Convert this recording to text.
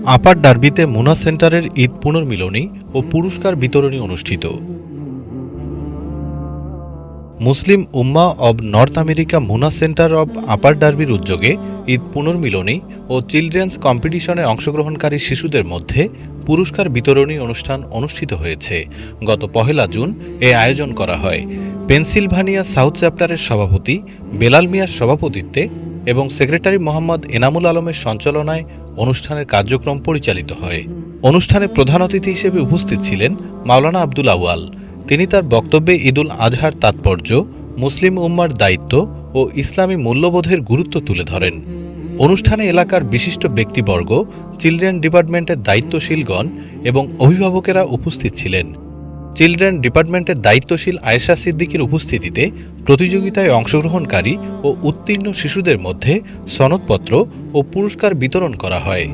আপার ডার্বিতে মুনা সেন্টারের ঈদ পুনর্মিলনী ও পুরস্কার বিতরণী অনুষ্ঠিত। Muslim Ummah of North America MUNA centre of Upper ডার্বির উদ্যোগে ঈদ পুনর্মিলনী ও চিলড্রেন্স কম্পিটিশনে অংশগ্রহণকারী শিশুদের মধ্যে পুরস্কার বিতরণী অনুষ্ঠান অনুষ্ঠিত হয়েছে। গত ১ জুন এ আয়োজন করা হয়। পেনসিলভানিয়া সাউথ চ্যাপ্টারের সভাপতি বেলাল মিয়ার সভাপতিত্বে এবং সেক্রেটারি মোহাম্মদ এনামুল আলমের সঞ্চালনায় অনুষ্ঠানের কার্যক্রম পরিচালিত হয়। অনুষ্ঠানে প্রধান অতিথি হিসেবে উপস্থিত ছিলেন মাওলানা আব্দুল আউয়াল। তিনি তার বক্তব্যে ঈদুল আজহার তাৎপর্য, মুসলিম উম্মার দায়িত্ব ও ইসলামী মূল্যবোধের গুরুত্ব তুলে ধরেন। অনুষ্ঠানে এলাকার বিশিষ্ট ব্যক্তিবর্গ, চিলড্রেন ডিপার্টমেন্টের দায়িত্বশীলগণ এবং অভিভাবকেরা উপস্থিত ছিলেন। চিলড্রেন ডিপার্টমেন্টের দায়িত্বশীল আয়েশা সিদ্দিকীর উপস্থিতিতে প্রতিযোগিতায় অংশগ্রহণকারী ও উত্তীর্ণ শিশুদের মধ্যে সনদপত্র ও পুরস্কার বিতরণ করা হয়।